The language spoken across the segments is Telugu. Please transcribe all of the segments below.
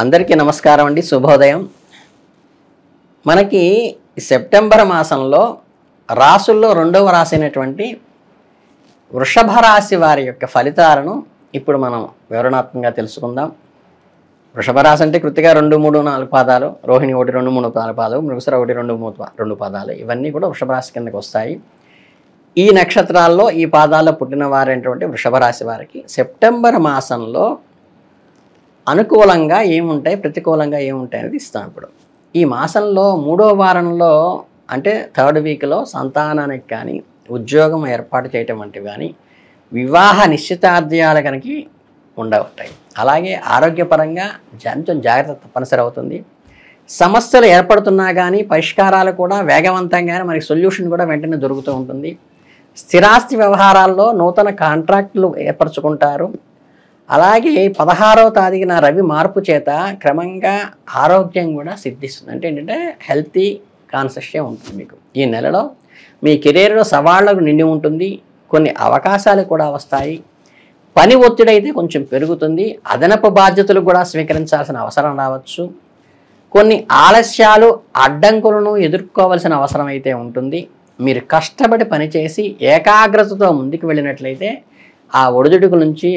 అందరికీ నమస్కారం అండి. శుభోదయం. మనకి సెప్టెంబర్ మాసంలో రాసుల్లో రెండవ రాశి అయినటువంటి వృషభ రాశి వారి యొక్క ఫలితాలను ఇప్పుడు మనం వివరణాత్మకంగా తెలుసుకుందాం. వృషభ రాశి అంటే కృతిక 2, 3, 4 పాదాలు, రోహిణి 1, 2, 3, 4 పాదాలు, మృగశిర 1, 2, 3, 2 పాదాలు, ఇవన్నీ కూడా వృషభ రాశి కిందకి వస్తాయి. ఈ నక్షత్రాల్లో ఈ పాదాల్లో పుట్టిన వారైనటువంటి వృషభ రాశి వారికి సెప్టెంబర్ మాసంలో అనుకూలంగా ఏముంటాయి, ప్రతికూలంగా ఏముంటాయి అనేది ఇస్తాం. ఇప్పుడు ఈ మాసంలో 3వ వారంలో అంటే 3rd వీక్లో సంతానానికి కానీ, ఉద్యోగం ఏర్పాటు చేయటం వంటివి కానీ, వివాహ నిశ్చితార్థ్యాలు కనుక ఉండవుతాయి. అలాగే ఆరోగ్యపరంగా కొంచెం జాగ్రత్త తప్పనిసరి అవుతుంది. సమస్యలు ఏర్పడుతున్నా కానీ పరిష్కారాలు కూడా వేగవంతంగానే మనకి సొల్యూషన్ కూడా వెంటనే దొరుకుతూ ఉంటుంది. స్థిరాస్తి వ్యవహారాల్లో నూతన కాంట్రాక్టులు ఏర్పరచుకుంటారు. అలాగే 16వ తారీఖున రవి మార్పు చేత క్రమంగా ఆరోగ్యం కూడా సిద్ధిస్తుంది. అంటే ఏంటంటే హెల్తీ కాన్షియస్గా ఉంటుంది. మీకు ఈ నెలలో మీ కెరీర్లో సవాళ్లకు నిండి ఉంటుంది. కొన్ని అవకాశాలు కూడా వస్తాయి. పని ఒత్తిడి అయితే కొంచెం పెరుగుతుంది. అదనపు బాధ్యతలు కూడా స్వీకరించాల్సిన అవసరం రావచ్చు. కొన్ని ఆలస్యాలు అడ్డంకులను ఎదుర్కోవాల్సిన అవసరం అయితే ఉంటుంది. మీరు కష్టపడి పనిచేసి ఏకాగ్రతతో ముందుకు వెళ్ళినట్లయితే ఆ ఒడిదుడుకుల నుంచి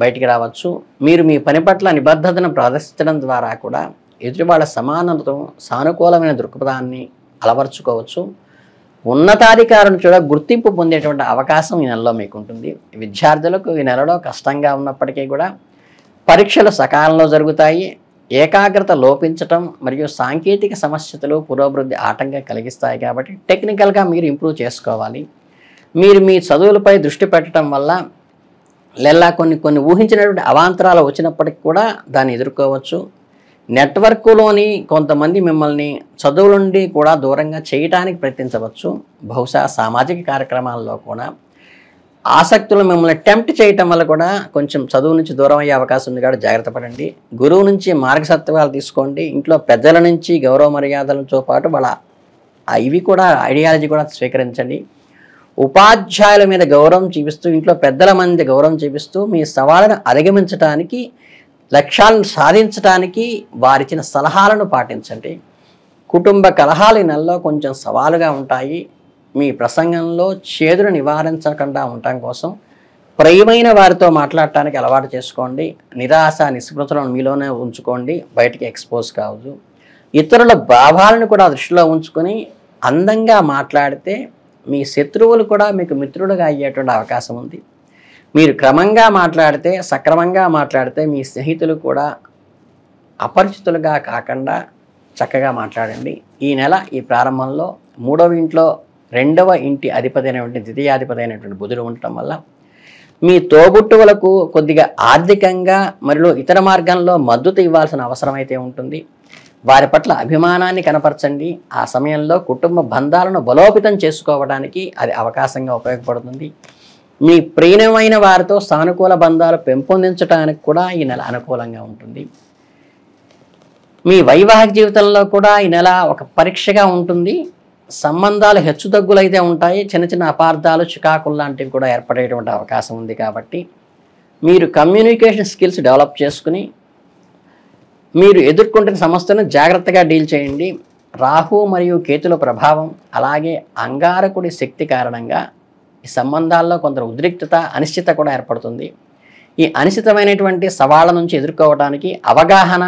బయటికి రావచ్చు. మీరు మీ పని పట్ల నిబద్ధతను ప్రదర్శించడం ద్వారా కూడా ఎదుటి వాళ్ళ సమానతతో సానుకూలమైన దృక్పథాన్ని అలవర్చుకోవచ్చు. ఉన్నతాధికారులను కూడా గుర్తింపు పొందేటువంటి అవకాశం ఈ నెలలో మీకు ఉంటుంది. విద్యార్థులకు ఈ నెలలో కష్టంగా ఉన్నప్పటికీ కూడా పరీక్షలు సకాలంలో జరుగుతాయి. ఏకాగ్రత లోపించటం మరియు సాంకేతిక సమస్యలు పురోభివృద్ధి ఆటంకం కలిగిస్తాయి. కాబట్టి టెక్నికల్గా మీరు ఇంప్రూవ్ చేసుకోవాలి. మీరు మీ చదువులపై దృష్టి పెట్టడం వల్ల లేదా కొన్ని ఊహించినటువంటి అవాంతరాలు వచ్చినప్పటికి కూడా దాన్ని ఎదుర్కోవచ్చు. నెట్వర్క్లోని కొంతమంది మిమ్మల్ని చదువుల నుండి కూడా దూరంగా చేయడానికి ప్రయత్నించవచ్చు. బహుశా సామాజిక కార్యక్రమాల్లో కూడా ఆసక్తులు మిమ్మల్ని టెంప్ట్ చేయటం వల్ల కూడా కొంచెం చదువు నుంచి దూరం అయ్యే అవకాశం ఉంది. కాబట్టి జాగ్రత్త పడండి. గురువు నుంచి మార్గసత్వాలు తీసుకోండి. ఇంట్లో పెద్దల నుంచి గౌరవ మర్యాదలతో పాటు వాళ్ళ ఇవి కూడా ఐడియాలజీ కూడా స్వీకరించండి. ఉపాధ్యాయుల మీద గౌరవం చూపిస్తూ, ఇంట్లో పెద్దల మంది గౌరవం చూపిస్తూ మీ సవాళ్ళను అధిగమించడానికి, లక్ష్యాలను సాధించడానికి వారిచ్చిన సలహాలను పాటించండి. కుటుంబ కలహాలు ఈ నెలలో కొంచెం సవాలుగా ఉంటాయి. మీ ప్రసంగంలో చేదును నివారించకుండా ఉండటం కోసం ప్రియమైన వారితో మాట్లాడటానికి అలవాటు చేసుకోండి. నిరాశ నిస్పృహలను మీలోనే ఉంచుకోండి. బయటికి ఎక్స్పోజ్ కావద్దు. ఇతరుల భావాలను కూడా దృష్టిలో ఉంచుకొని అందంగా మాట్లాడితే మీ శత్రువులు కూడా మీకు మిత్రులుగా అయ్యేటువంటి అవకాశం ఉంది. మీరు క్రమంగా మాట్లాడితే, సక్రమంగా మాట్లాడితే మీ స్నేహితులు కూడా అపరిచితులుగా కాకుండా చక్కగా మాట్లాడండి. ఈ నెల ఈ ప్రారంభంలో 3వ ఇంట్లో 2వ ఇంటి అధిపతి అయినటువంటి ద్వితీయాధిపతి అయినటువంటి బుధుడు ఉండటం వల్ల మీ తోబుట్టువులకు కొద్దిగా ఆర్థికంగా మరియు ఇతర మార్గంలో మద్దతు ఇవ్వాల్సిన అవసరం అయితే ఉంటుంది. వారి పట్ల అభిమానాన్ని కనపరచండి. ఆ సమయంలో కుటుంబ బంధాలను బలోపేతం చేసుకోవడానికి అది అవకాశంగా ఉపయోగపడుతుంది. మీ ప్రియమైన వారితో సానుకూల బంధాలు పెంపొందించడానికి కూడా ఈ నెల అనుకూలంగా ఉంటుంది. మీ వైవాహిక జీవితంలో కూడా ఈ నెల ఒక పరీక్షగా ఉంటుంది. సంబంధాలు హెచ్చుతగ్గులైతే ఉంటాయి. చిన్న చిన్న అపార్థాలు, చికాకులు లాంటివి కూడా ఏర్పడేటువంటి అవకాశం ఉంది. కాబట్టి మీరు కమ్యూనికేషన్ స్కిల్స్ డెవలప్ చేసుకుని మీరు ఎదుర్కొంటున్న సమస్యను జాగ్రత్తగా డీల్ చేయండి. రాహు మరియు కేతుల ప్రభావం, అలాగే అంగారకుడి శక్తి కారణంగా ఈ సంబంధాల్లో కొంత ఉద్రిక్తత, అనిశ్చిత కూడా ఏర్పడుతుంది. ఈ అనిశ్చితమైనటువంటి సవాళ్ళ నుంచి ఎదుర్కోవడానికి అవగాహన,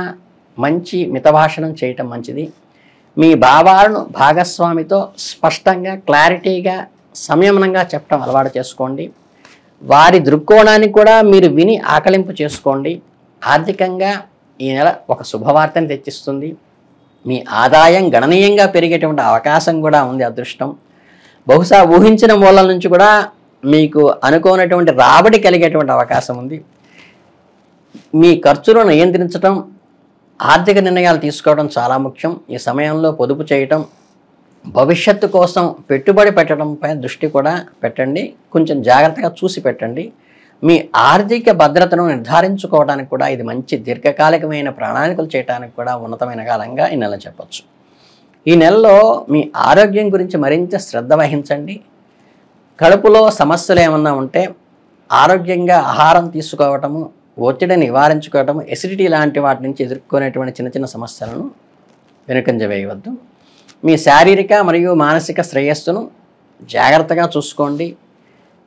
మంచి మితభాషణం చేయటం మంచిది. మీ భావాలను భాగస్వామితో స్పష్టంగా, క్లారిటీగా, సంయమనంగా చెప్పడం అలవాటు చేసుకోండి. వారి దృక్కోణాన్ని కూడా మీరు విని ఆకలింపు చేసుకోండి. ఆర్థికంగా ఈ నెల ఒక శుభవార్తని తెచ్చిస్తుంది. మీ ఆదాయం గణనీయంగా పెరిగేటువంటి అవకాశం కూడా ఉంది. అదృష్టం బహుశా ఊహించిన మూలాల నుంచి కూడా మీకు అనుకోనటువంటి రాబడి కలిగేటువంటి అవకాశం ఉంది. మీ ఖర్చులను నియంత్రించడం, ఆర్థిక నిర్ణయాలు తీసుకోవడం చాలా ముఖ్యం. ఈ సమయంలో పొదుపు చేయటం, భవిష్యత్తు కోసం పెట్టుబడి పెట్టడంపై దృష్టి కూడా పెట్టండి. కొంచెం జాగ్రత్తగా చూసి పెట్టండి. మీ ఆర్థిక భద్రతను నిర్ధారించుకోవడానికి కూడా ఇది మంచి దీర్ఘకాలికమైన ప్రణాళికలు చేయడానికి కూడా ఉన్నతమైన కాలంగా ఈ నెల చెప్పచ్చు. ఈ నెలలో మీ ఆరోగ్యం గురించి మరింత శ్రద్ధ వహించండి. కడుపులో సమస్యలు ఏమన్నా ఉంటే ఆరోగ్యంగా ఆహారం తీసుకోవటము, ఒత్తిడిని నివారించుకోవటం, ఎసిడిటీ లాంటి వాటి నుంచి ఎదుర్కొనేటువంటి చిన్న చిన్న సమస్యలను వెనుకంజ వేయవద్దు. మీ శారీరక మరియు మానసిక శ్రేయస్సును జాగ్రత్తగా చూసుకోండి.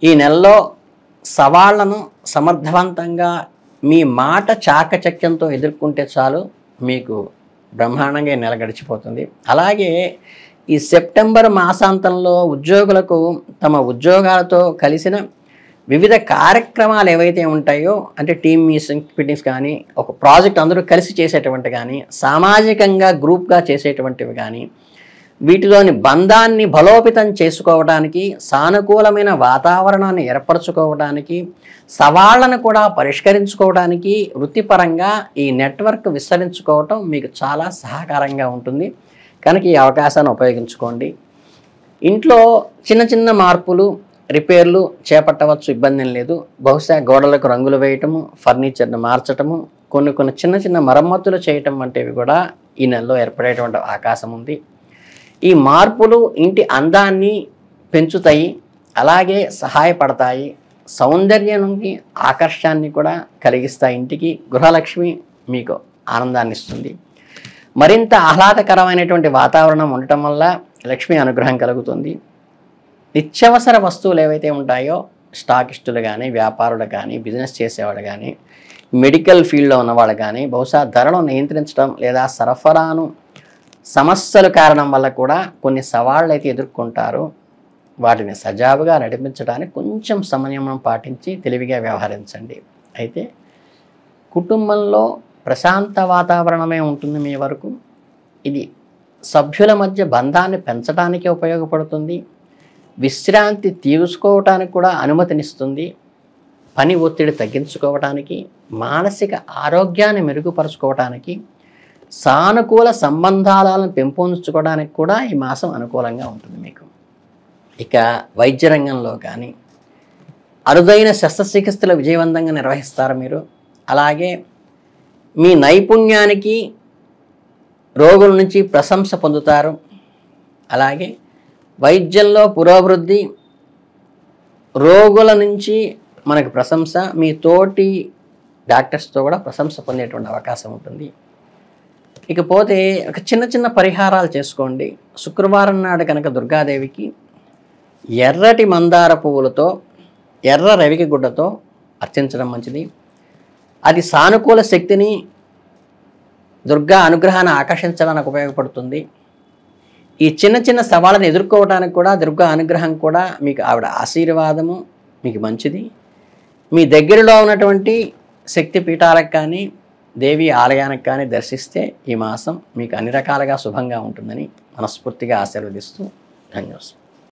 ఈ నెలలో సవాళ్లను సమర్థవంతంగా మీ మాట చాకచక్యంతో ఎదుర్కొంటే చాలు, మీకు బ్రహ్మాండంగా ఈ నెల గడిచిపోతుంది. అలాగే ఈ సెప్టెంబర్ మాసాంతంలో ఉద్యోగులకు తమ ఉద్యోగాలతో కలిసిన వివిధ కార్యక్రమాలు ఏవైతే ఉంటాయో, అంటే టీమ్ మీటింగ్స్ కానీ, ఒక ప్రాజెక్ట్ అందరూ కలిసి చేసేటువంటి కానీ, సామాజికంగా గ్రూప్గా చేసేటువంటివి కానీ, వీటిలోని బంధాన్ని బలోపేతం చేసుకోవడానికి, సానుకూలమైన వాతావరణాన్ని ఏర్పరచుకోవడానికి, సవాళ్లను కూడా పరిష్కరించుకోవడానికి వృత్తిపరంగా ఈ నెట్వర్క్ విస్తరించుకోవటం మీకు చాలా సహకారంగా ఉంటుంది. కనుక ఈ అవకాశాన్ని ఉపయోగించుకోండి. ఇంట్లో చిన్న చిన్న మార్పులు, రిపేర్లు చేపట్టవచ్చు, ఇబ్బంది ఏం లేదు. బహుశా గోడలకు రంగులు వేయటము, ఫర్నిచర్ను మార్చటము, కొన్ని చిన్న చిన్న మరమ్మతులు చేయటం వంటివి కూడా ఈ నెలలో ఏర్పడేటువంటి అవకాశం ఉంది. ఈ మార్పులు ఇంటి అందాన్ని పెంచుతాయి, అలాగే సహాయపడతాయి, సౌందర్యానికి ఆకర్షాన్ని కూడా కలిగిస్తాయి. ఇంటికి గృహలక్ష్మి మీకు ఆనందాన్ని ఇస్తుంది. మరింత ఆహ్లాదకరమైనటువంటి వాతావరణం ఉండటం వల్ల లక్ష్మీ అనుగ్రహం కలుగుతుంది. నిత్యావసర వస్తువులు ఏవైతే ఉంటాయో, స్టాకిస్టులు కానీ, వ్యాపారులు కానీ, బిజినెస్ చేసేవాళ్ళు కానీ, మెడికల్ ఫీల్డ్లో ఉన్నవాళ్ళు కానీ, బహుశా ధరలను నియంత్రించడం లేదా సరఫరాను సమస్యల కారణం వల్ల కూడా కొన్ని సవాళ్ళు అయితే ఎదుర్కొంటారు. వాటిని సజావుగా నడిపించడానికి కొంచెం సంయమనం పాటించి తెలివిగా వ్యవహరించండి. అయితే కుటుంబంలో ప్రశాంత వాతావరణమే ఉంటుంది మీ వరకు. ఇది సభ్యుల మధ్య బంధాన్ని పెంచడానికి ఉపయోగపడుతుంది. విశ్రాంతి తీసుకోవటానికి కూడా అనుమతినిస్తుంది. పని ఒత్తిడి తగ్గించుకోవటానికి, మానసిక ఆరోగ్యాన్ని మెరుగుపరుచుకోవటానికి, సానుకూల సంబంధాలను పెంపొందించుకోవడానికి కూడా ఈ మాసం అనుకూలంగా ఉంటుంది మీకు. ఇక వైద్య రంగంలో కానీ అరుదైన శస్త్రచికిత్సలు విజయవంతంగా నిర్వహిస్తారు మీరు. అలాగే మీ నైపుణ్యానికి రోగుల నుంచి ప్రశంస పొందుతారు. అలాగే వైద్యంలో పురోభివృద్ధి, రోగుల నుంచి మనకు ప్రశంస, మీ తోటి డాక్టర్స్తో కూడా ప్రశంస పొందేటువంటి అవకాశం ఉంటుంది. ఇకపోతే ఒక చిన్న చిన్న పరిహారాలు చేసుకోండి. శుక్రవారం నాడు కనుక దుర్గాదేవికి ఎర్రటి మందార పువ్వులతో, ఎర్ర రవికి గుడ్డతో అర్చించడం మంచిది. అది సానుకూల శక్తిని, దుర్గా అనుగ్రహాన్ని ఆకర్షించడానికి ఉపయోగపడుతుంది. ఈ చిన్న చిన్న సవాళ్ళను ఎదుర్కోవడానికి కూడా దుర్గా అనుగ్రహం కూడా మీకు, ఆవిడ ఆశీర్వాదము మీకు మంచిది. మీ దగ్గరలో ఉన్నటువంటి శక్తి పీఠాలకు కానీ, దేవి ఆలయానికి కానీ దర్శిస్తే ఈ మాసం మీకు అన్ని రకాలుగా శుభంగా ఉంటుందని మనస్ఫూర్తిగా ఆశీర్వదిస్తూ ధన్యవాదాలు.